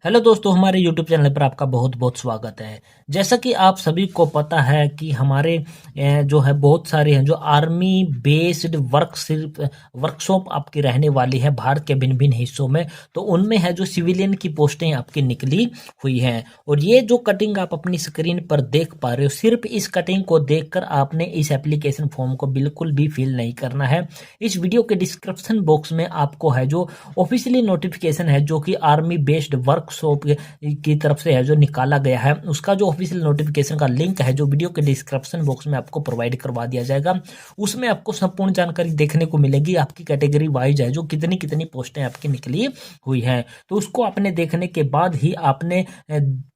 Hello दोस्तों, हमारे YouTube channel पर आपका बहुत बहुत स्वागत है। जैसा कि आप सभी को पता है कि हमारे जो है बहुत सारे हैं जो आर्मी बेस्ड वर्कशॉप आपकी रहने वाली है भारत के भिन्न भिन्न हिस्सों में। तो उनमें है जो सिविलियन की पोस्टें आपकी निकली हुई हैं। और ये जो कटिंग आप अपनी स्क्रीन पर देख पा रहे हो, सिर्फ इस कटिंग को देखकर आपने इस एप्लीकेशन फॉर्म को बिल्कुल भी फिल नहीं करना है। इस वीडियो के डिस्क्रिप्शन बॉक्स में आपको है जो ऑफिशियली नोटिफिकेशन है जो कि आर्मी बेस्ड वर्कशॉप की तरफ से है जो निकाला गया है, उसका जो ऑफिशियल नोटिफिकेशन का लिंक है जो वीडियो के डिस्क्रिप्शन बॉक्स में आपको प्रोवाइड करवा दिया जाएगा। उसमें आपको संपूर्ण जानकारी देखने को मिलेगी, आपकी कैटेगरी वाइज है जो कितनी कितनी पोस्टें आपकी निकली हुई हैं। तो उसको आपने देखने के बाद ही आपने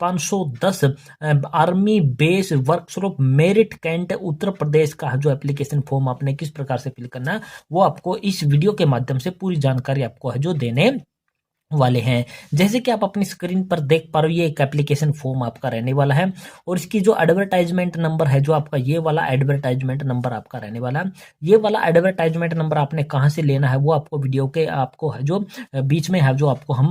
510 army base workshop Meerut cantt Uttar Pradesh का जो एप्लीकेशन फॉर्म आपने किस प्रकार से फिल करना है वो आपको इस वीडियो के माध्यम से पूरी जानकारी आपको है जो देने वाले हैं। जैसे कि आप अपनी स्क्रीन पर देख पा रहे हो, ये एक एप्लीकेशन फॉर्म आपका रहने वाला है और इसकी जो एडवर्टाइजमेंट नंबर है जो आपका ये वाला एडवर्टाइजमेंट नंबर आपका रहने वाला है। ये वाला एडवर्टाइजमेंट नंबर आपने कहाँ से लेना है वो आपको वीडियो के आपको है जो बीच में है जो आपको हम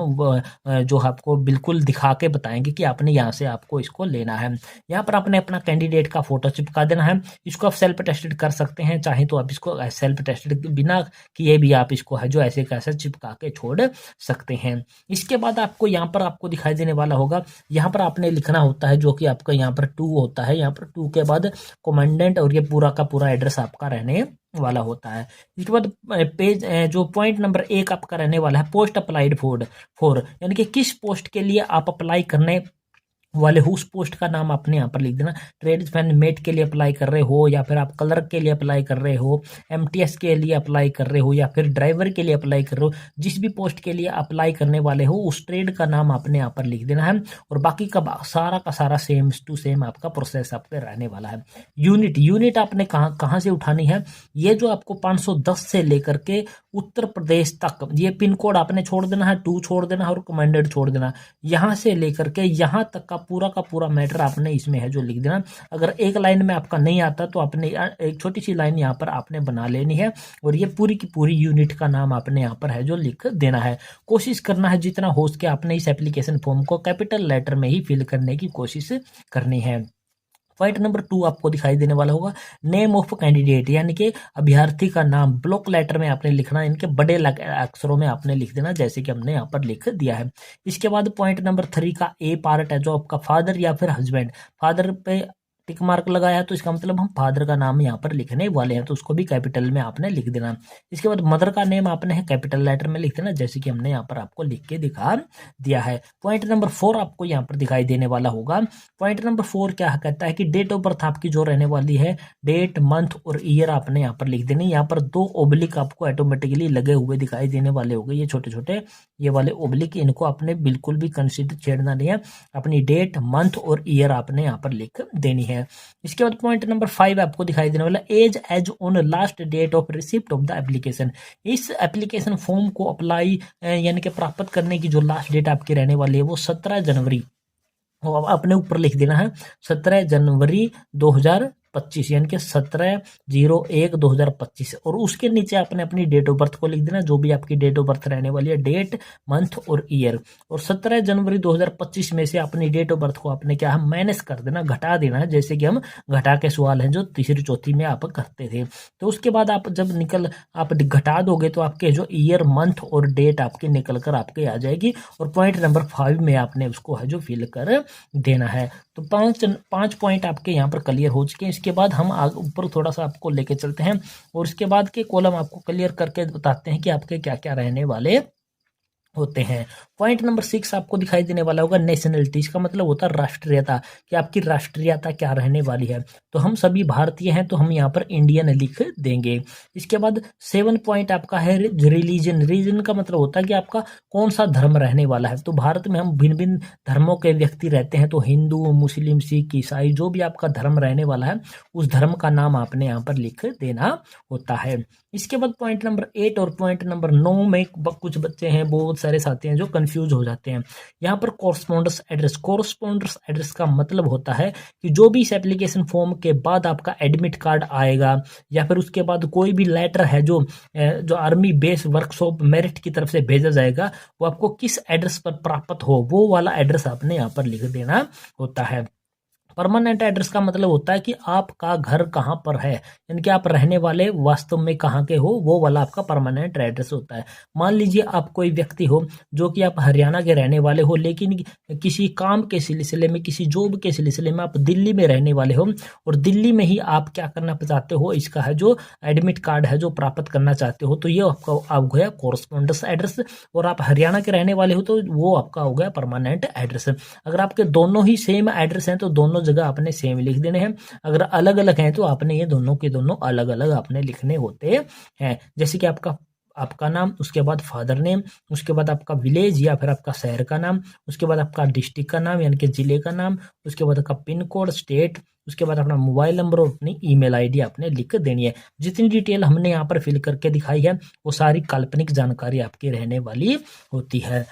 जो आपको बिल्कुल दिखा के बताएंगे कि आपने यहाँ से आपको इसको लेना है। यहाँ पर आपने अपना कैंडिडेट का फोटो चिपका देना है। इसको आप सेल्फ टेस्टेड कर सकते हैं, चाहे तो आप इसको सेल्फ टेस्टेड बिना किए भी आप इसको है जो ऐसे कैसे चिपका के छोड़ सकते हैं। इसके बाद आपको यहाँ पर आपको दिखाई देने वाला होगा, यहाँ पर आपने लिखना होता है जो कि आपका यहाँ पर 2 होता है। यहाँ पर 2 के बाद कमांडेंट और ये पूरा का पूरा एड्रेस आपका रहने वाला होता है। इसके बाद पेज जो पॉइंट नंबर 1 आपका रहने वाला है, पोस्ट अप्लाइड फॉर यानी कि किस पोस्ट के लिए आप अप्लाई करने वाले हो उस पोस्ट का नाम आपने यहाँ पर लिख देना। ट्रेड्समैन मेट के लिए अप्लाई कर रहे हो, या फिर आप क्लर्क के लिए अप्लाई कर रहे हो, एमटीएस के लिए अप्लाई कर रहे हो, या फिर ड्राइवर के लिए अप्लाई कर रहे हो, जिस भी पोस्ट के लिए अप्लाई करने वाले हो उस ट्रेड का नाम आपने यहाँ पर लिख देना है। और बाकी का सारा सेम टू सेम आपका प्रोसेस आपके रहने वाला है। यूनिट आपने कहाँ से उठानी है, ये जो आपको 510 से लेकर के उत्तर प्रदेश तक ये पिन कोड आपने छोड़ देना है, 2 छोड़ देना है और कमांडेंट छोड़ देना। यहाँ से लेकर के यहाँ तक का पूरा मैटर आपने इसमें है जो लिख देना। अगर एक लाइन में आपका नहीं आता तो आपने एक छोटी सी लाइन यहाँ पर आपने बना लेनी है और ये पूरी की पूरी यूनिट का नाम आपने यहाँ पर है जो लिख देना है। कोशिश करना है जितना हो सके आपने इस एप्लीकेशन फॉर्म को कैपिटल लेटर में ही फिल करने की कोशिश करनी है। पॉइंट नंबर 2 आपको दिखाई देने वाला होगा, नेम ऑफ कैंडिडेट यानी कि अभ्यर्थी का नाम ब्लॉक लेटर में आपने लिखना है, इनके बड़े अक्षरों में आपने लिख देना जैसे कि हमने यहाँ पर लिख दिया है। इसके बाद पॉइंट नंबर 3 का ए पार्ट है जो आपका फादर या फिर हस्बैंड, फादर पे टिक मार्क लगाया है तो इसका मतलब हम फादर का नाम यहाँ पर लिखने वाले हैं, तो उसको भी कैपिटल में आपने लिख देना। इसके बाद मदर का नेम आपने है कैपिटल लेटर में लिख देना जैसे कि हमने यहाँ पर आपको लिख के दिखा दिया है। पॉइंट नंबर 4 आपको यहाँ पर दिखाई देने वाला होगा। पॉइंट नंबर 4 क्या कहता है कि डेट ऑफ बर्थ आपकी जो रहने वाली है, डेट मंथ और ईयर आपने यहाँ पर लिख देनी। यहाँ पर 2 ओब्लिक आपको ऑटोमेटिकली लगे हुए दिखाई देने वाले होंगे, ये छोटे छोटे ये वाले ओब्लिक, इनको आपने बिल्कुल भी कंसीडर छेड़ना नहीं है। अपनी डेट मंथ और ईयर आपने यहाँ पर लिख देनी है। इसके बाद पॉइंट नंबर 5 आपको दिखाई देने वाला, as on last date of receipt of the application. इस एप्लीकेशन फॉर्म को अप्लाई यानी कि प्राप्त करने की जो लास्ट डेट आपकी रहने वाली है वो 17 जनवरी अपने ऊपर लिख देना है, 17 जनवरी 2025 यानी कि 17/01/2025। और उसके नीचे आपने अपनी डेट ऑफ बर्थ को लिख देना, जो भी आपकी डेट ऑफ बर्थ रहने वाली है, डेट मंथ और ईयर। और 17 जनवरी 2025 में से अपनी डेट ऑफ बर्थ को आपने क्या है माइनस कर देना, घटा देना है, जैसे कि हम घटा के सवाल हैं जो तीसरी चौथी में आप करते थे। तो उसके बाद आप जब आप घटा दोगे तो आपके जो ईयर मंथ और डेट आपके निकल कर आपके आ जाएगी। और पॉइंट नंबर 5 में आपने उसको है जो फिल कर देना है। तो 5 पॉइंट आपके यहाँ पर क्लियर हो चुके हैं। इसके बाद हम ऊपर थोड़ा सा आपको लेके चलते हैं और इसके बाद के कॉलम आपको क्लियर करके बताते हैं कि आपके क्या क्या रहने वाले होते हैं। पॉइंट नंबर 6 आपको दिखाई देने वाला होगा, नेशनलिटी। इसका मतलब होता है राष्ट्रीयता, कि आपकी राष्ट्रीयता क्या रहने वाली है। तो हम सभी भारतीय हैं तो हम यहाँ पर इंडियन लिख देंगे। इसके बाद 7 पॉइंट आपका है रिलीजन। रीजन का मतलब होता है कि आपका कौन सा धर्म रहने वाला है। तो भारत में हम भिन्न भिन्न धर्मों के व्यक्ति रहते हैं, तो हिंदू, मुस्लिम, सिख, ईसाई, जो भी आपका धर्म रहने वाला है उस धर्म का नाम आपने यहाँ पर लिख देना होता है। इसके बाद पॉइंट नंबर 8 और पॉइंट नंबर 9 में कुछ बच्चे हैं, बहुत सारे साथी हैं जो कंफ्यूज हो जाते हैं। यहाँ पर कोरस्पोंडेंस एड्रेस का मतलब होता है कि जो भी इस एप्लीकेशन फॉर्म के बाद आपका एडमिट कार्ड आएगा या फिर उसके बाद कोई भी लेटर है जो आर्मी बेस वर्कशॉप मेरिट की तरफ से भेजा जाएगा, वो आपको किस एड्रेस पर प्राप्त हो, वो वाला एड्रेस आपने यहाँ पर लिख देना होता है। परमानेंट एड्रेस का मतलब होता है कि आपका घर कहाँ पर है, यानी कि आप रहने वाले वास्तव में कहाँ के हो, वो वाला आपका परमानेंट एड्रेस होता है। मान लीजिए आप कोई व्यक्ति हो जो कि आप हरियाणा के रहने वाले हो, लेकिन किसी काम के सिलसिले में, किसी जॉब के सिलसिले में आप दिल्ली में रहने वाले हो और दिल्ली में ही आप क्या करना चाहते हो, इसका है जो एडमिट कार्ड है जो प्राप्त करना चाहते हो, तो ये आपका हो गया कोरस्पोंडेंस एड्रेस। और आप हरियाणा के रहने वाले हो तो वो आपका हो गया परमानेंट एड्रेस। अगर आपके दोनों ही सेम एड्रेस हैं तो दोनों जगह आपने सेम लिख देने हैं। अगर अलग अलग हैं तो आपने ये दोनों के दोनों अलग अलग आपने लिखने होते हैं। जैसे कि आपका नाम, उसके बाद फादर नेम, उसके बाद आपका विलेज या फिर आपका शहर का नाम, उसके बाद आपका डिस्ट्रिक्ट का नाम यानी कि जिले का नाम, उसके बाद आपका पिन कोड, स्टेट, उसके बाद अपना मोबाइल नंबर और अपनी ईमेल आईडी आपने लिख देनी है। जितनी डिटेल हमने यहाँ पर फिल करके दिखाई है वो सारी काल्पनिक जानकारी आपकी रहने वाली होती है।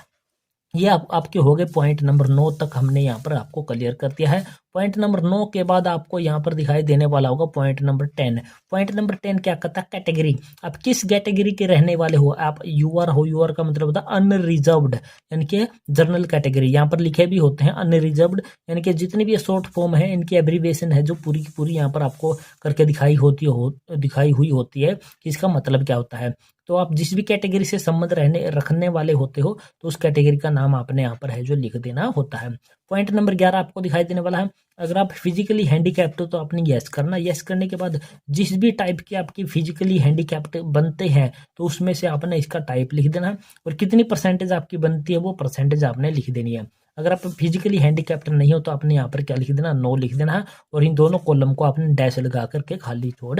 ये आपके हो गए पॉइंट नंबर 9 तक हमने यहाँ पर आपको क्लियर कर दिया है। पॉइंट नंबर 9 के बाद आपको यहाँ पर दिखाई देने वाला होगा पॉइंट नंबर 10। पॉइंट नंबर 10 क्या कहता है, कैटेगरी। आप किस कैटेगरी के रहने वाले हो, आप यूआर हो, यूआर का मतलब होता है अनरिजर्व्ड यानी कि जनरल कैटेगरी। यहाँ पर लिखे भी होते हैं अनरिजर्व्ड, यानी कि जितनी भी शॉर्ट फॉर्म है इनकी एब्रीविएशन है जो पूरी की पूरी यहाँ पर आपको करके दिखाई हुई होती है कि इसका मतलब क्या होता है। तो आप जिस भी कैटेगरी से संबंध रखने वाले होते हो तो उस कैटेगरी का नाम आपने यहाँ पर है जो लिख देना होता है। पॉइंट नंबर 11 आपको दिखाई देने वाला है, अगर आप फिजिकली हैंडीकैप्ट हो तो आपने यस करना। यस करने के बाद जिस भी टाइप की आपकी फिजिकली हैंडीकैप्ट बनते हैं तो उसमें से आपने इसका टाइप लिख देना है और कितनी परसेंटेज आपकी बनती है वो परसेंटेज आपने लिख देनी है। अगर आप फिजिकली हैंडीकैप्ट नहीं हो तो आपने यहाँ पर क्या लिख देना, नो लिख देना है और इन दोनों कॉलम को आपने डैश लगा करके खाली छोड़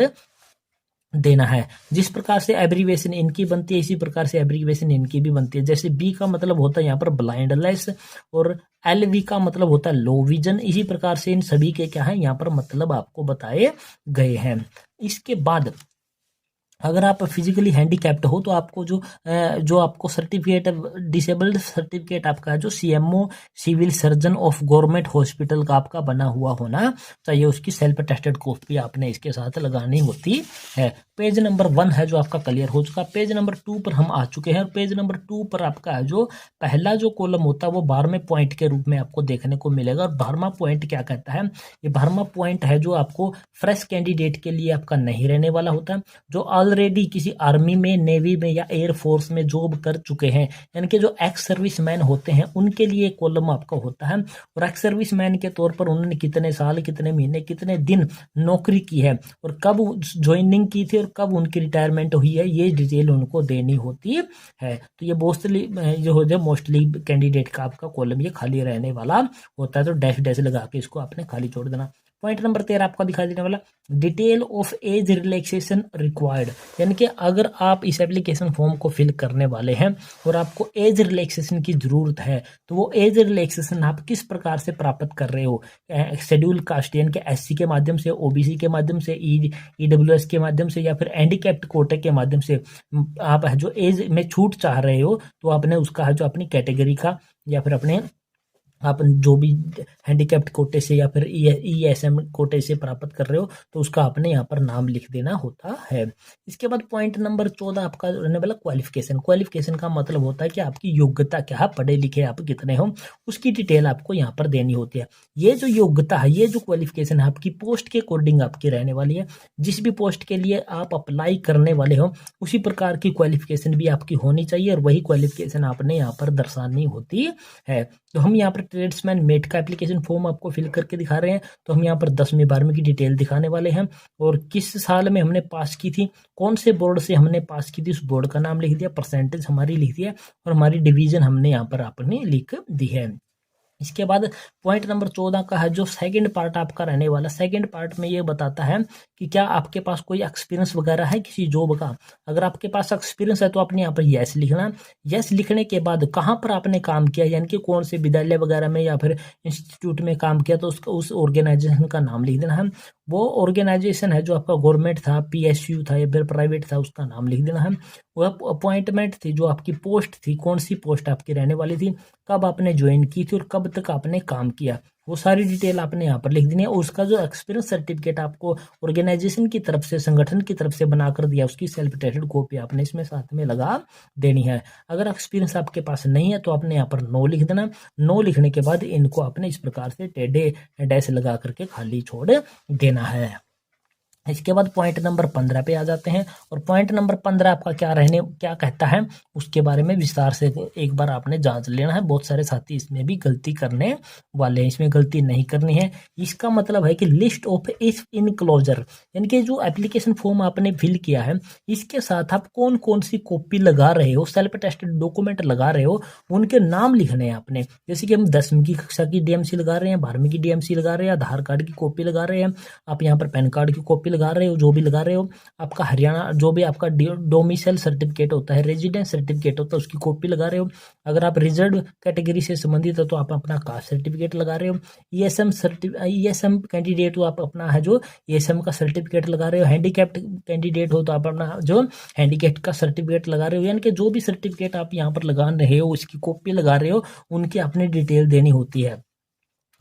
देना है। जिस प्रकार से एब्रीवेशन इनकी बनती है इसी प्रकार से एब्रीवेशन इनकी भी बनती है। जैसे बी का मतलब होता है यहाँ पर ब्लाइंडलेस और एलवी का मतलब होता है लो विजन। इसी प्रकार से इन सभी के क्या है यहाँ पर मतलब आपको बताए गए हैं। इसके बाद अगर आप फिजिकली हैंडीकैप्ड हो तो आपको जो आपको सर्टिफिकेट, डिसेबल्ड सर्टिफिकेट आपका है जो CMO civil surgeon of government hospital का आपका बना हुआ होना चाहिए, उसकी सेल्फ टेस्टेड कॉपी आपने इसके साथ लगानी होती है। पेज नंबर 1 है जो आपका क्लियर हो चुका। पेज नंबर 2 पर हम आ चुके हैं और पेज नंबर 2 पर आपका है जो पहला जो कॉलम होता है वो 12वें पॉइंट के रूप में आपको देखने को मिलेगा। और 12वां पॉइंट क्या कहता है, ये 12वां पॉइंट है जो आपको फ्रेश कैंडिडेट के लिए आपका नहीं रहने वाला होता है, जो ऑलरेडी किसी आर्मी में, नेवी में या एयरफोर्स में जॉब कर चुके हैं, यानी कि जो एक्स सर्विस मैन होते हैं उनके लिए कॉलम आपका होता है। और एक्स सर्विस मैन के तौर पर उन्होंने कितने साल, कितने महीने, कितने दिन नौकरी की है और कब ज्वाइनिंग की थी और कब उनकी रिटायरमेंट हुई है, ये डिटेल उनको देनी होती है। तो ये मोस्टली कैंडिडेट का आपका कॉलम ये खाली रहने वाला होता है, तो डैश डैश लगा के इसको आपने खाली छोड़ देना। पॉइंट नंबर 13 आपका दिखाई देने वाला detail of age relaxation required, यानी कि अगर आप इस एप्लीकेशन फॉर्म को फिल करने वाले हैं और आपको एज रिलैक्सेशन की जरूरत है तो वो एज रिलैक्सेशन आप किस प्रकार से प्राप्त कर रहे हो, शेड्यूल कास्ट यानी कि एससी के माध्यम से, ओबीसी के माध्यम से, ईडब्ल्यूएस के माध्यम से या फिर हैंडीकैप्ड कोटे के माध्यम से आप जो एज में छूट चाह रहे हो तो आपने उसका है जो अपनी कैटेगरी का या फिर अपने आप जो भी हैंडीकैप्ड कोटे से या फिर ईएसएम कोटे से प्राप्त कर रहे हो तो उसका आपने यहाँ पर नाम लिख देना होता है। इसके बाद पॉइंट नंबर 14 आपका रहने वाला क्वालिफिकेशन। क्वालिफिकेशन का मतलब होता है कि आपकी योग्यता क्या है, पढ़े लिखे आप कितने हो, उसकी डिटेल आपको यहाँ पर देनी होती है। ये जो योग्यता है, ये जो क्वालिफिकेशन है आपकी पोस्ट के अकॉर्डिंग आपकी रहने वाली है। जिस भी पोस्ट के लिए आप अप्लाई करने वाले हो उसी प्रकार की क्वालिफिकेशन भी आपकी होनी चाहिए और वही क्वालिफिकेशन आपने यहाँ पर दर्शानी होती है। तो हम यहाँ पर ट्रेड्समैन मेट का एप्लीकेशन फॉर्म आपको फिल करके दिखा रहे हैं, तो हम यहाँ पर 10वीं 12वीं की डिटेल दिखाने वाले हैं और किस साल में हमने पास की थी, कौन से बोर्ड से हमने पास की थी, उस बोर्ड का नाम लिख दिया, परसेंटेज हमारी लिख दिया और हमारी डिवीजन हमने यहाँ पर आपने लिख दी है। इसके बाद पॉइंट नंबर 14 का है जो सेकंड पार्ट आपका रहने वाला। सेकंड पार्ट में ये बताता है कि क्या आपके पास कोई एक्सपीरियंस वगैरह है किसी जॉब का। अगर आपके पास एक्सपीरियंस है तो आपने यहाँ पर यस लिखना। यस लिखने के बाद कहाँ पर आपने काम किया, यानी कि कौन से विद्यालय वगैरह में या फिर इंस्टीट्यूट में काम किया तो उस ऑर्गेनाइजेशन का नाम लिख देना है। वो ऑर्गेनाइजेशन है जो आपका गवर्नमेंट था, पीएसयू था या फिर प्राइवेट था, उसका नाम लिख देना है। वो अपॉइंटमेंट थी, जो आपकी पोस्ट थी, कौन सी पोस्ट आपकी रहने वाली थी, कब आपने ज्वाइन की थी और कब तक आपने काम किया, वो सारी डिटेल आपने यहाँ पर लिख देनी है। और उसका जो एक्सपीरियंस सर्टिफिकेट आपको ऑर्गेनाइजेशन की तरफ से, संगठन की तरफ से बनाकर दिया, उसकी सेल्फ अटेस्टेड कॉपी आपने इसमें साथ में लगा देनी है। अगर एक्सपीरियंस आपके पास नहीं है तो आपने यहाँ पर नो लिख देना। नो लिखने के बाद इनको आपने इस प्रकार से टेढ़े डैश लगा करके खाली छोड़ देना है। इसके बाद पॉइंट नंबर 15 पे आ जाते हैं, और पॉइंट नंबर 15 आपका क्या कहता है उसके बारे में विस्तार से एक बार आपने जांच लेना है। बहुत सारे साथी इसमें भी गलती करने वाले हैं, इसमें गलती नहीं करनी है। इसका मतलब है कि लिस्ट ऑफ इफ इनक्लोजर, यानी कि जो एप्लीकेशन फॉर्म आपने फिल किया है इसके साथ आप कौन कौन सी कॉपी लगा रहे हो, सेल्फ अटेस्टेड डॉक्यूमेंट लगा रहे हो, उनके नाम लिखने हैं आपने। जैसे कि हम 10वीं की कक्षा की डीएमसी लगा रहे हैं, 12वीं की डीएमसी लगा रहे हैं, आधार कार्ड की कॉपी लगा रहे हैं, आप यहाँ पर पैन कार्ड की कॉपी लगा रहे हो, जो भी लगा रहे हो, आपका हरियाणा जो भी आपका डोमिसाइल सर्टिफिकेट होता है, रेजिडेंस सर्टिफिकेट होता है, उसकी कॉपी लगा रहे हो। अगर आप रिजर्व कैटेगरी से संबंधित हो तो आप अपना कास्ट सर्टिफिकेट लगा रहे हो। ईएसएम कैंडिडेट हो, आप अपना है जो ईएसएम का सर्टिफिकेट लगा रहे हो। हैंडीकैप्ड कैंडिडेट हो तो आप अपना जो हैंडीकैप्ड का सर्टिफिकेट लगा रहे हो। यानी कि जो भी सर्टिफिकेट आप यहाँ पर लगा रहे हो, उसकी कॉपी लगा रहे हो, उनकी अपनी डिटेल देनी होती है।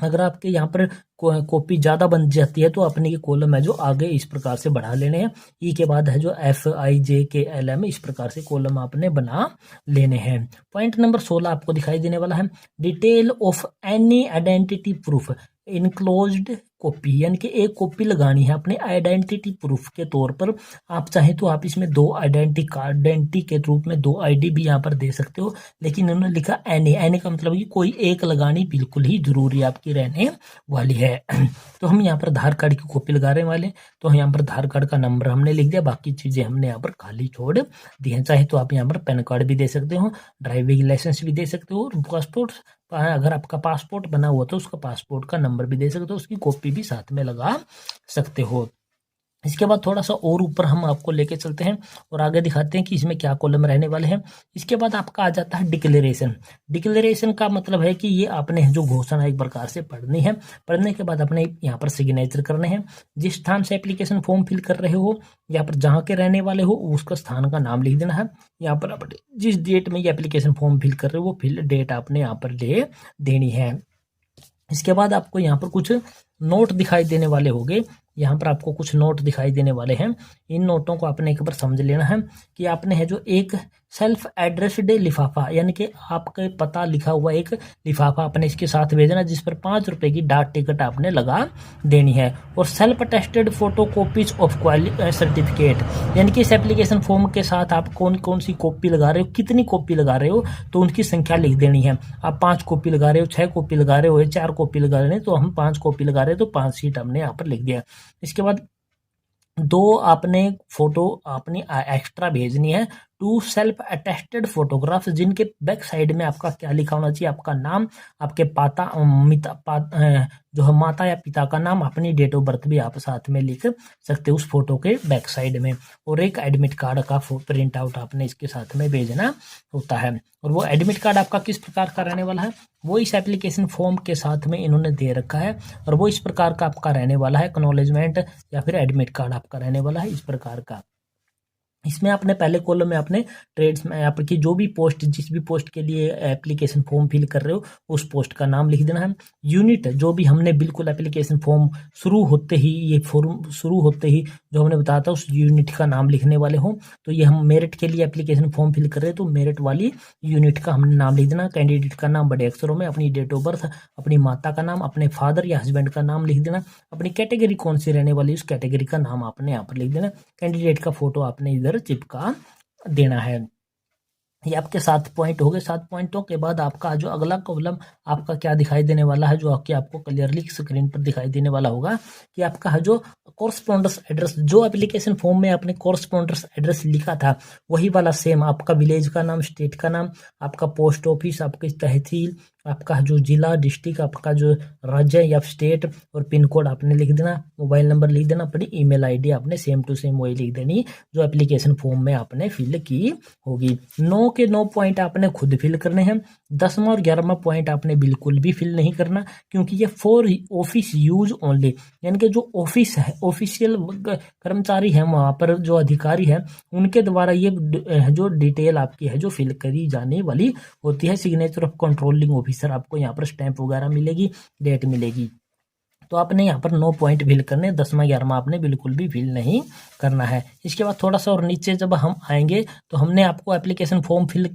अगर आपके यहाँ पर कॉपी ज़्यादा बन जाती है तो अपने ये कॉलम है जो आगे इस प्रकार से बढ़ा लेने हैं। ई के बाद है जो FIJKLM, इस प्रकार से कॉलम आपने बना लेने हैं। पॉइंट नंबर 16 आपको दिखाई देने वाला है, detail of any identity proof enclosed copy, यानी कि एक कॉपी लगानी है अपने आइडेंटिटी प्रूफ के तौर पर। आप चाहे तो आप इसमें 2 आइडेंटिटी के रूप में 2 ID भी यहाँ पर दे सकते हो, लेकिन उन्होंने लिखा एनी का मतलब कि कोई एक लगानी बिल्कुल ही जरूरी आपकी रहने वाली है। तो हम यहाँ पर आधार कार्ड की कॉपी लगाने वाले, तो यहाँ पर आधार कार्ड का नंबर हमने लिख दिया, बाकी चीजें हमने यहाँ पर खाली छोड़ दी हैं। चाहे तो आप यहाँ पर पैन कार्ड भी दे सकते हो, ड्राइविंग लाइसेंस भी दे सकते हो, पासपोर्ट, अगर आपका पासपोर्ट बना हुआ तो उसका पासपोर्ट का नंबर भी दे सकते हो, उसकी कॉपी भी साथ में लगा सकते हो। इसके बाद थोड़ा सा और ऊपर हम आपको लेके चलते हैं और आगे दिखाते हैं कि इसमें क्या कॉलम रहने वाले हैं। इसके बाद आपका आ जाता है डिक्लेरेशन। डिक्लेरेशन का मतलब है कि ये आपने जो घोषणा एक प्रकार से पढ़नी है, पढ़ने के बाद अपने यहाँ पर सिग्नेचर करने हैं। जिस स्थान से एप्लीकेशन फॉर्म फिल कर रहे हो, यहाँ पर जहाँ के रहने वाले हो उसका स्थान का नाम लिख देना है। यहाँ पर आप जिस डेट में ये एप्लीकेशन फॉर्म फिल कर रहे हो वो फिल डेट आपने यहाँ पर दे देनी है। इसके बाद आपको यहाँ पर कुछ नोट दिखाई देने वाले होंगे, यहाँ पर आपको कुछ नोट दिखाई देने वाले हैं। इन नोटों को आपने एक बार समझ लेना है कि आपने है जो एक सेल्फ एड्रेस्ड लिफाफा, यानी कि आपके पता लिखा हुआ एक लिफाफा अपने इसके साथ भेजना, जिस पर 5 रुपए की डाक टिकट आपने लगा देनी है। और self attested photo copies of certificate, यानी कि इस एप्लीकेशन फॉर्म के साथ आप कौन कौन सी कॉपी लगा रहे हो, कितनी कॉपी लगा रहे हो, तो उनकी संख्या लिख देनी है। आप 5 कॉपी लगा रहे हो, 6 कॉपी लगा रहे हो, 4 कॉपी लगा रहे हो, तो हम 5 कॉपी लगा रहे हैं तो 5 शीट हमने यहाँ पर लिख दिया। इसके बाद 2 आपने फोटो अपनी एक्स्ट्रा भेजनी है, 2 सेल्फ अटेस्टेड फोटोग्राफ्स, जिनके बैक साइड में आपका क्या लिखा होना चाहिए, आपका नाम, आपके जो है माता या पिता का नाम, अपनी डेट ऑफ बर्थ भी आप साथ में लिख सकते हो उस फोटो के बैक साइड में। और एक एडमिट कार्ड का प्रिंट आउट आपने इसके साथ में भेजना होता है। और वो एडमिट कार्ड आपका किस प्रकार का रहने वाला है, वो इस एप्लीकेशन फॉर्म के साथ में इन्होंने दे रखा है, और वो इस प्रकार का आपका रहने वाला है, एक्नॉलेजमेंट या फिर एडमिट कार्ड आपका रहने वाला है इस प्रकार का। इसमें आपने पहले कॉलम में आपने ट्रेड्स में आपकी जो भी पोस्ट, जिस भी पोस्ट के लिए एप्लीकेशन फॉर्म फिल कर रहे हो उस पोस्ट का नाम लिख देना है। यूनिट, जो भी हमने बिल्कुल एप्लीकेशन फॉर्म शुरू होते ही, ये फॉर्म शुरू होते ही जो हमने बताया था उस यूनिट का नाम लिखने वाले हो। तो ये हम मेरिट के लिए एप्लीकेशन फॉर्म फिल कर रहे हैं तो मेरिट वाली यूनिट का हमने नाम लिख देना। कैंडिडेट का नाम बड़े अक्षरों में, अपनी डेट ऑफ बर्थ, अपनी माता का नाम, अपने फादर या हस्बैंड का नाम लिख देना, अपनी कैटेगरी कौन सी रहने वाली उस कैटेगरी का नाम आपने यहाँ पर लिख देना। कैंडिडेट का फोटो आपने इधर चिपका देना है। ये आपके 7 पॉइंट हो गए। 7 पॉइंटों के बाद आपका जो अगला कॉलम आपका क्या दिखाई देने वाला है, जो आपको क्लियरली स्क्रीन पर दिखाई देने वाला होगा कि आपका है जो कॉरस्पॉन्डेंस एड्रेस, जो एप्लीकेशन फॉर्म में आपने कॉरस्पॉन्डेंस एड्रेस लिखा था वही वाला सेम, आपका विलेज का नाम, स्टेट का नाम, आपका पोस्ट ऑफिस, आपकी तहसील, आपका जो जिला, डिस्ट्रिक्ट, आपका जो राज्य या स्टेट और पिन कोड आपने लिख देना, मोबाइल नंबर लिख देना, अपनी ईमेल आईडी आपने सेम टू सेम वही लिख देनी जो एप्लीकेशन फॉर्म में आपने फिल की होगी। 9 के 9 पॉइंट आपने खुद फिल करने हैं। 10वां और 11वां पॉइंट आपने बिल्कुल भी फिल नहीं करना, क्योंकि ये फॉर ऑफिस यूज ओनली, यानी कि जो ऑफिस है, ऑफिशियल कर्मचारी हैं, वहाँ पर जो अधिकारी हैं, उनके द्वारा ये जो डिटेल आपकी है जो फिल करी जाने वाली होती है। सिग्नेचर ऑफ कंट्रोलिंग ऑफिसर, आपको यहाँ पर स्टैंप वगैरह मिलेगी, डेट मिलेगी। तो आपने यहाँ पर 9 पॉइंट फिल करने, 10वां 11वां आपने बिल्कुल भी फिल नहीं करना है। इसके बाद थोड़ा सा और नीचे जब हम आएंगे तो हमने आपको एप्लीकेशन फॉर्म फिल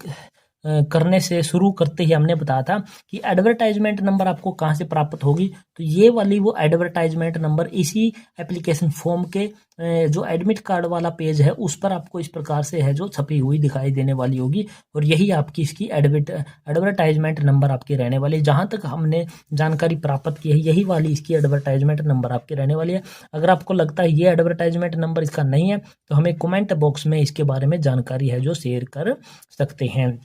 करने से शुरू करते ही हमने बताया था कि एडवर्टाइजमेंट नंबर आपको कहाँ से प्राप्त होगी। तो ये वाली वो एडवर्टाइजमेंट नंबर इसी एप्लीकेशन फॉर्म के जो एडमिट कार्ड वाला पेज है उस पर आपको इस प्रकार से है जो छपी हुई दिखाई देने वाली होगी, और यही आपकी इसकी एडवर्टाइजमेंट नंबर आपकी रहने वाली है। जहाँ तक हमने जानकारी प्राप्त की है यही वाली इसकी एडवर्टाइजमेंट नंबर आपकी रहने वाली है। अगर आपको लगता है ये एडवर्टाइजमेंट नंबर इसका नहीं है तो हमें कमेंट बॉक्स में इसके बारे में जानकारी है जो शेयर कर सकते हैं।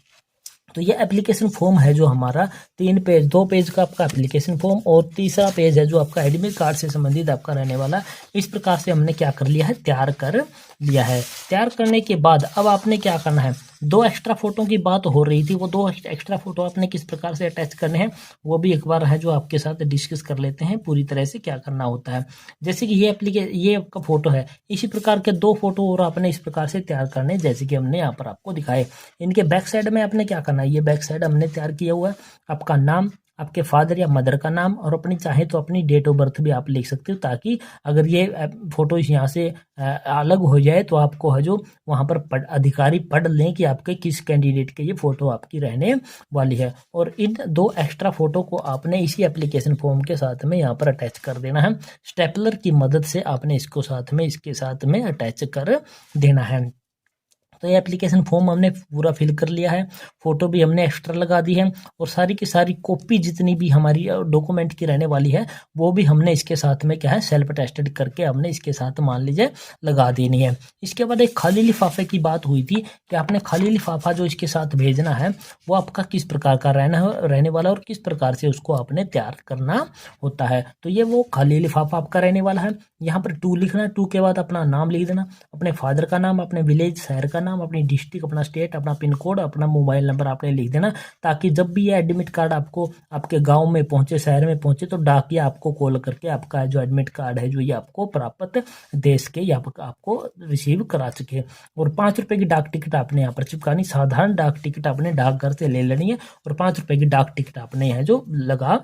तो ये एप्लीकेशन फॉर्म है जो हमारा 3 पेज, 2 पेज का आपका एप्लीकेशन फॉर्म और तीसरा पेज है जो आपका एडमिट कार्ड से संबंधित आपका रहने वाला। इस प्रकार से हमने क्या कर लिया है, तैयार कर लिया है। तैयार करने के बाद अब आपने क्या करना है, 2 एक्स्ट्रा फोटो की बात हो रही थी, वो 2 एक्स्ट्रा फोटो आपने किस प्रकार से अटैच करने हैं वो भी एक बार है जो आपके साथ डिस्कस कर लेते हैं पूरी तरह से क्या करना होता है। जैसे कि ये आपका फोटो है, इसी प्रकार के 2 फोटो और आपने इस प्रकार से तैयार करने, जैसे कि हमने यहाँ पर आपको दिखाए। इनके बैक साइड में आपने क्या करना है, ये बैक साइड हमने तैयार किया हुआ है, आपका नाम, आपके फादर या मदर का नाम, और अपनी चाहे तो अपनी डेट ऑफ बर्थ भी आप लिख सकते हो, ताकि अगर ये फोटो यहाँ से अलग हो जाए तो आपको है जो वहाँ पर अधिकारी पढ़ लें कि आपके किस कैंडिडेट के ये फोटो आपकी रहने वाली है। और इन 2 एक्स्ट्रा फोटो को आपने इसी एप्लीकेशन फॉर्म के साथ में यहाँ पर अटैच कर देना है। स्टेपलर की मदद से आपने इसको साथ में इसके साथ में अटैच कर देना है। तो ये एप्लीकेशन फॉर्म हमने पूरा फिल कर लिया है, फोटो भी हमने एक्स्ट्रा लगा दी है, और सारी की सारी कॉपी जितनी भी हमारी डॉक्यूमेंट की रहने वाली है वो भी हमने इसके साथ में क्या है सेल्फ अटेस्टेड करके हमने इसके साथ मान लीजिए लगा देनी है। इसके बाद एक खाली लिफाफे की बात हुई थी कि आपने खाली लिफाफा जो इसके साथ भेजना है वो आपका किस प्रकार का रहने वाला और किस प्रकार से उसको आपने तैयार करना होता है। तो ये वो खाली लिफाफा आपका रहने वाला है। यहाँ पर 2 लिखना है, 2 के बाद अपना नाम लिख देना, अपने फादर का नाम, अपने विलेज शहर का नाम, अपनी डिस्ट्रिक्ट, अपना स्टेट, अपना पिन कोड, अपना मोबाइल नंबर आपने लिख देना, ताकि जब भी ये एडमिट कार्ड आपको आपके गांव में पहुंचे, शहर में पहुंचे, तो डाकिया आपको कॉल करके आपका जो एडमिट कार्ड है जो ये आपको प्राप्त दे सके या आपको रिसीव करा सके। और 5 रुपए की डाक टिकट आपने यहाँ पर चिपकानी, साधारण डाक टिकट आपने डाकघर से ले लेनी है, और 5 रुपए की डाक टिकट आपने यहाँ जो लगा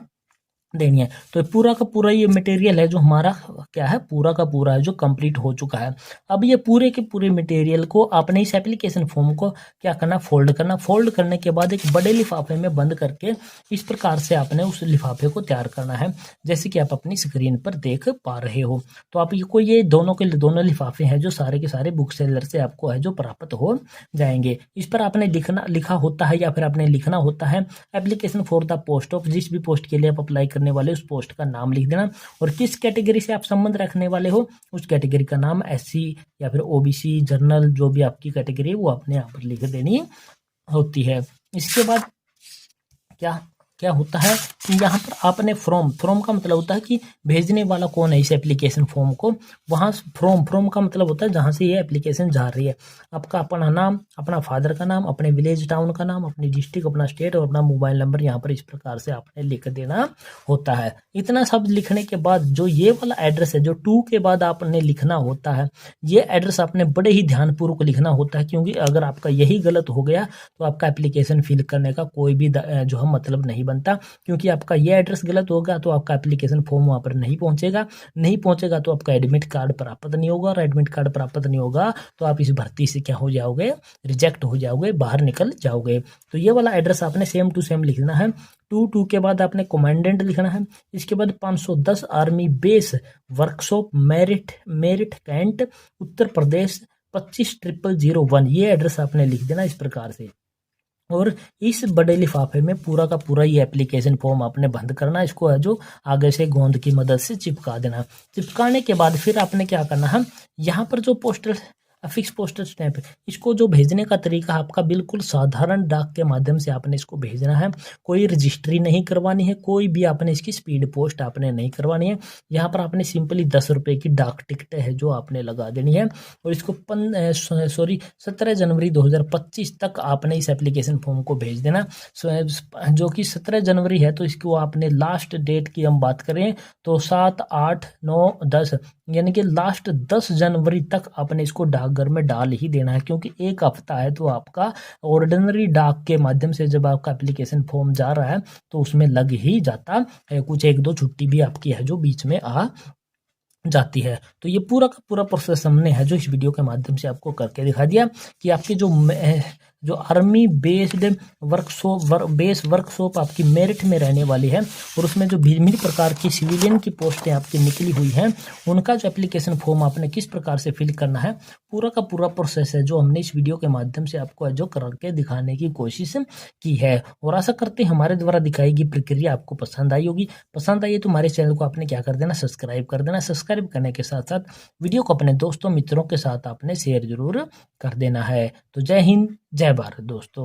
देनी है। तो पूरा का पूरा ये मटेरियल है जो हमारा क्या है, पूरा का पूरा है जो कंप्लीट हो चुका है। अब ये पूरे के पूरे मटेरियल को आपने इस एप्लीकेशन फॉर्म को क्या करना, फोल्ड करना। फोल्ड करने के बाद एक बड़े लिफाफे में बंद करके इस प्रकार से आपने उस लिफाफे को तैयार करना है, जैसे कि आप अपनी स्क्रीन पर देख पा रहे हो। तो आप ये दोनों के दोनों लिफाफे हैं जो सारे के सारे बुक सेलर से आपको है जो प्राप्त हो जाएंगे। इस पर आपने लिखा होता है या फिर आपने लिखना होता है application for the post of, जिस भी पोस्ट के लिए आप अप्लाई करने वाले उस पोस्ट का नाम लिख देना, और किस कैटेगरी से आप संबंध रखने वाले हो उस कैटेगरी का नाम, एससी या फिर ओबीसी, जनरल, जो भी आपकी कैटेगरी है वो आपने यहाँ पर लिख देनी होती है। इसके बाद क्या होता है कि यहाँ पर आपने फ्रॉम का मतलब होता है कि भेजने वाला कौन है इस एप्लीकेशन फॉर्म को, वहाँ फ्रॉम का मतलब होता है जहाँ से ये एप्लीकेशन जा रही है। आपका अपना नाम, अपना फादर का नाम, अपने विलेज टाउन का नाम, अपनी डिस्ट्रिक्ट, अपना स्टेट और अपना मोबाइल नंबर यहाँ पर इस प्रकार से आपने लिख देना होता है। इतना सब लिखने के बाद जो ये वाला एड्रेस है जो 2 के बाद आपने लिखना होता है, ये एड्रेस आपने बड़े ही ध्यानपूर्वक लिखना होता है, क्योंकि अगर आपका यही गलत हो गया तो आपका एप्लीकेशन फिल करने का कोई भी जो है मतलब नहीं बनता, क्योंकि आपका ये एड्रेस गलत होगा तो आपका एप्लीकेशन फॉर्म वहां पर नहीं पहुंचेगा तो आपका एडमिट कार्ड प्राप्त नहीं होगा, और एडमिट कार्ड प्राप्त नहीं होगा तो आप इस भर्ती से क्या हो जाओगे, रिजेक्ट हो जाओगे, बाहर निकल जाओगे। तो ये वाला एड्रेस आपने सेम टू सेम लिखना है। 2 के बाद आपने कमांडेंट लिखना है। इसके बाद 510 army base workshop Meerut cantt Uttar Pradesh 25,001, ये एड्रेस आपने लिख देना इस प्रकार से। और इस बड़े लिफाफे में पूरा का पूरा ये एप्लीकेशन फॉर्म आपने बंद करना, इसको है जो आगे से गोंद की मदद से चिपका देना। चिपकाने के बाद फिर आपने क्या करना है, यहाँ पर जो पोस्टल अफिक्स पोस्टल स्टैंप। इसको जो भेजने का तरीका आपका बिल्कुल साधारण डाक के माध्यम से आपने इसको भेजना है। कोई रजिस्ट्री नहीं करवानी है, कोई भी आपने इसकी स्पीड पोस्ट आपने नहीं करवानी है। यहाँ पर आपने सिंपली 10 रुपये की डाक टिकट है जो आपने लगा देनी है और इसको 17 जनवरी 2025 तक आपने इस एप्लीकेशन फॉर्म को भेज देना। जो कि 17 जनवरी है तो इसको आपने लास्ट डेट की हम बात करें तो 7, 8, 9, 10 यानी कि लास्ट 10 जनवरी तक आपने इसको डाकघर में डाल ही देना है, क्योंकि एक हफ्ता है तो आपका ऑर्डिनरी डाक के माध्यम से जब आपका एप्लीकेशन फॉर्म जा रहा है तो उसमें लग ही जाता है। कुछ 1-2 छुट्टी भी आपकी है जो बीच में आ जाती है। तो ये पूरा का पूरा प्रोसेस हमने है जो इस वीडियो के माध्यम से आपको करके दिखा दिया कि आपकी जो आर्मी बेस्ड वर्कशॉप आपकी मेरिट में रहने वाली है और उसमें जो विभिन्न प्रकार की सिविलियन की पोस्टें आपकी निकली हुई हैं उनका जो एप्लीकेशन फॉर्म आपने किस प्रकार से फिल करना है, पूरा का पूरा प्रोसेस है जो हमने इस वीडियो के माध्यम से आपको जो करके दिखाने की कोशिश की है। और आशा करते हैं हमारे द्वारा दिखाई गई प्रक्रिया आपको पसंद आई होगी। पसंद आई है तो हमारे चैनल को आपने क्या कर देना, सब्सक्राइब कर देना। सब्सक्राइब करने के साथ साथ वीडियो को अपने दोस्तों मित्रों के साथ आपने शेयर जरूर कर देना है। तो जय हिंद, जय भारत दोस्तों।